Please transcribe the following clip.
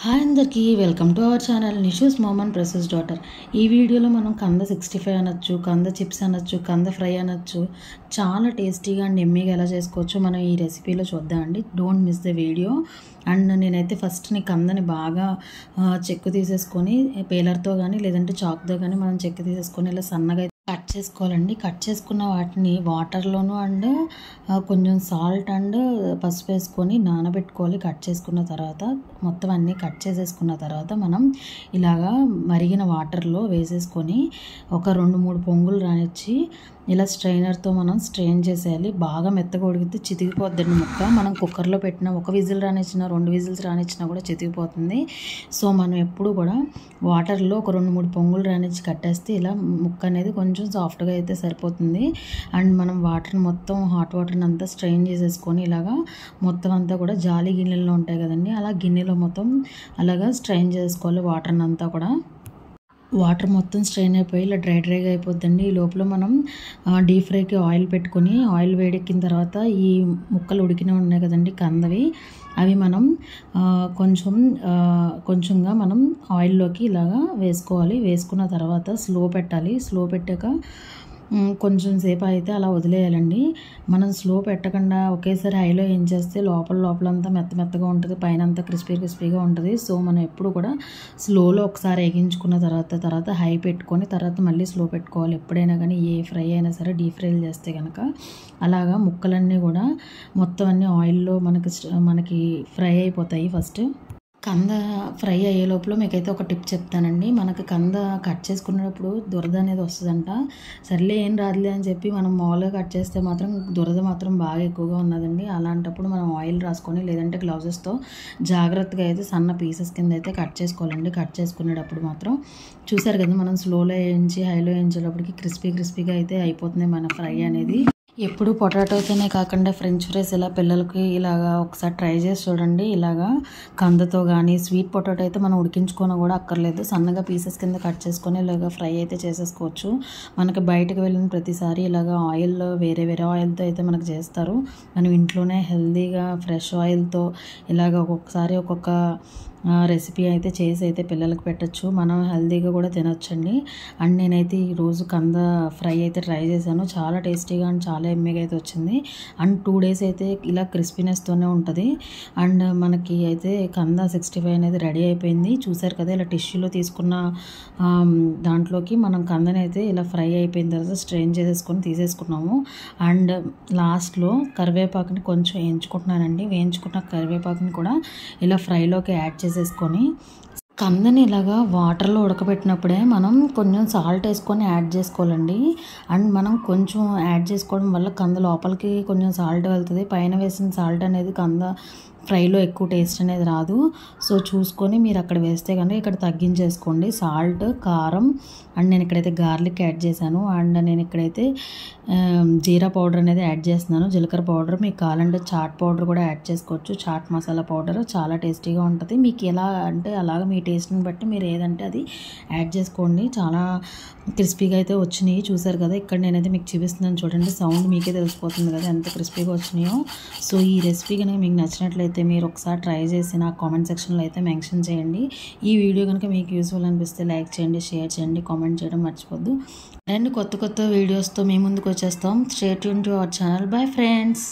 Hi అందరికీ welcome to our channel Nishu's మోమన్ ప్రెసెస్ డాటర్. ఈ వీడియోలో మనం కంద 65 అనొచ్చు, కంద చిప్స్ అనొచ్చు, కంద ఫ్రై అనొచ్చు. చాలా టేస్టీగా అండ్ ఎమ్మీగా ఎలా చేసుకోవచ్చో మనం ఈ రెసిపీలో చూద్దామండి. Don't miss the video. And నేనైతే ఫస్ట్ కందని బాగా చెక్కు తీసేసుకొని పేలర్తో కానీ లేదంటే చాక్తో కానీ మనం చెక్కు తీసేసుకొని ఇలా సన్నగా కట్ చేసుకోవాలండి. కట్ చేసుకున్న వాటిని వాటర్లోను అండ్ కొంచెం సాల్ట్ అండ్ పసుపు వేసుకొని నానబెట్టుకోవాలి. కట్ చేసుకున్న తర్వాత మొత్తం అన్నీ కట్ చేసేసుకున్న తర్వాత మనం ఇలాగా మరిగిన వాటర్లో వేసేసుకొని ఒక 2-3 పొంగులు రానిచ్చి ఇలా స్ట్రైనర్తో మనం స్ట్రెయిన్ చేసేయాలి. బాగా మెత్తగా ఉడికితే చితికిపోద్దండి ముక్క. మనం కుక్కర్లో పెట్టిన ఒక విజిల్ రానిచ్చినా 2 విజిల్స్ రానిచ్చినా కూడా చితికిపోతుంది. సో మనం ఎప్పుడు కూడా వాటర్లో ఒక 2-3 పొంగులు రానిచ్చి కట్టేస్తే ఇలా ముక్క అనేది కొంచెం సాఫ్ట్గా అయితే సరిపోతుంది. అండ్ మనం వాటర్ని మొత్తం హాట్ వాటర్ని అంతా స్ట్రెయిన్ చేసేసుకొని ఇలాగా మొత్తం అంతా కూడా జాలి గిన్నెల్లో ఉంటాయి కదండి, అలా గిన్నెలో మొత్తం అలాగా స్ట్రెయిన్ చేసుకోవాలి. వాటర్ని అంతా కూడా వాటర్ మొత్తం స్ట్రెయిన్ అయిపోయి ఇలా డ్రైగా అయిపోద్దండి. ఈ లోపల మనం డీప్ ఫ్రైకి ఆయిల్ పెట్టుకొని ఆయిల్ వేడెక్కిన తర్వాత ఈ ముక్కలు ఉడికినవి ఉన్నాయి కదండి కందవి, అవి మనం కొంచెంగా మనం ఆయిల్లోకి ఇలాగా వేసుకోవాలి. వేసుకున్న తర్వాత స్లో పెట్టాలి. స్లో పెట్టాక కొంచెం సేపు అయితే అలా వదిలేయాలండి. మనం స్లో పెట్టకుండా ఒకేసారి హైలో ఏం చేస్తే లోపలంతా మెత్తగా ఉంటుంది, పైన అంతా క్రిస్పీగా ఉంటుంది. సో మనం ఎప్పుడు కూడా స్లోలో ఒకసారి వేగించుకున్న తర్వాత హై పెట్టుకొని తర్వాత మళ్ళీ స్లో పెట్టుకోవాలి. ఎప్పుడైనా కానీ ఏ ఫ్రై అయినా సరే డీప్ ఫ్రైలు చేస్తే కనుక అలాగా ముక్కలన్నీ కూడా మొత్తం అన్నీ ఆయిల్లో మనకి ఫ్రై అయిపోతాయి. ఫస్ట్ కంద ఫ్రై అయ్యే లోపల మీకైతే ఒక టిప్ చెప్తానండి. మనకి కంద కట్ చేసుకునేటప్పుడు దురద అనేది వస్తుందంట. సర్లే ఏం రాదులే అని చెప్పి మనం మామూలుగా కట్ చేస్తే మాత్రం దురద మాత్రం బాగా ఎక్కువగా ఉన్నదండి. అలాంటప్పుడు మనం ఆయిల్ రాసుకొని లేదంటే గ్లౌజెస్తో జాగ్రత్తగా అయితే సన్న పీసెస్ కింద అయితే కట్ చేసుకోవాలండి. కట్ చేసుకునేటప్పుడు మాత్రం చూసారు కదా, మనం స్లోలో వేయించి హైలో వేయించేటప్పటికి క్రిస్పీగా అయితే అయిపోతుంది మన ఫ్రై అనేది. ఎప్పుడు పొటాటోతోనే కాకుండా ఫ్రెంచ్ ఫ్రైస్ ఇలా పిల్లలకి ఇలాగా ఒకసారి ట్రై చేసి చూడండి. ఇలాగా కందతో కానీ స్వీట్ పొటాటో అయితే మనం ఉడికించుకొని కూడా అక్కర్లేదు, సన్నగా పీసెస్ కింద కట్ చేసుకొని ఇలాగ ఫ్రై అయితే చేసేసుకోవచ్చు. మనకి బయటకు వెళ్ళిన ప్రతిసారి ఇలాగ ఆయిల్ వేరే ఆయిల్తో అయితే మనకు చేస్తారు. మనం ఇంట్లోనే హెల్తీగా ఫ్రెష్ ఆయిల్తో ఇలాగ ఒక్కొక్కసారి ఒక్కొక్క రెసిపీ అయితే చేసి అయితే పిల్లలకు పెట్టచ్చు. మనం హెల్తీగా కూడా తినొచ్చండి. అండ్ నేనైతే ఈరోజు కంద ఫ్రై అయితే ట్రై చేశాను. చాలా టేస్టీగా అండ్ చాలా ఎమ్మీగా అయితే వచ్చింది. అండ్ 2 days అయితే ఇలా క్రిస్పీనెస్తోనే ఉంటుంది. అండ్ మనకి అయితే కంద 65 అనేది రెడీ అయిపోయింది. చూసారు కదా, ఇలా టిష్యూలో తీసుకున్న దాంట్లోకి మనం కందని అయితే ఇలా ఫ్రై అయిపోయిన తర్వాత స్ట్రెయిన్ చేసేసుకొని తీసేసుకున్నాము. అండ్ లాస్ట్లో కరివేపాకుని కొంచెం వేయించుకుంటున్నానండి. వేయించుకున్న కరివేపాకుని కూడా ఇలా ఫ్రైలోకి యాడ్ చేసేసుకొని కందని ఇలాగా వాటర్లో ఉడకబెట్టినప్పుడే మనం కొంచెం సాల్ట్ వేసుకొని యాడ్ చేసుకోవాలండి. అండ్ మనం కొంచెం యాడ్ చేసుకోవడం వల్ల కంద లోపలికి కొంచెం సాల్ట్ వెళ్తుంది. పైన వేసిన సాల్ట్ అనేది కంద ఫ్రైలో ఎక్కువ టేస్ట్ అనేది రాదు. సో చూసుకొని మీరు అక్కడ వేస్తే కనుక ఇక్కడ తగ్గించేసుకోండి సాల్ట్, కారం. అండ్ నేను ఇక్కడైతే గార్లిక్ యాడ్ చేశాను. అండ్ నేను ఇక్కడైతే జీరా పౌడర్ అనేది యాడ్ చేస్తున్నాను, జీలకర్ర పౌడర్. మీకు కావాలంటే చాట్ పౌడర్ కూడా యాడ్ చేసుకోవచ్చు, చాట్ మసాలా పౌడర్. చాలా టేస్టీగా ఉంటుంది. మీకు ఎలా అంటే అలాగ మీ టేస్ట్ని బట్టి మీరు ఏదంటే అది యాడ్ చేసుకోండి. చాలా క్రిస్పీగా అయితే వచ్చినాయి. చూసారు కదా, ఇక్కడ నేనైతే మీకు చూపిస్తున్నాను చూడండి. సౌండ్ మీకే తెలిసిపోతుంది కదా ఎంత క్రిస్పీగా వచ్చినాయో. సో ఈ రెసిపీ కనుక మీకు నచ్చినట్లయితే మీరు ఒకసారి ట్రై చేసి నా కామెంట్ సెక్షన్లో అయితే మెన్షన్ చేయండి. ఈ వీడియో కనుక మీకు యూస్ఫుల్ అనిపిస్తే లైక్ చేయండి, షేర్ చేయండి, కామెంట్ చేయడం మర్చిపోద్దు. అండ్ కొత్త వీడియోస్తో మీ ముందుకు వచ్చేస్తాం. Stay tune to our channel. Bye friends.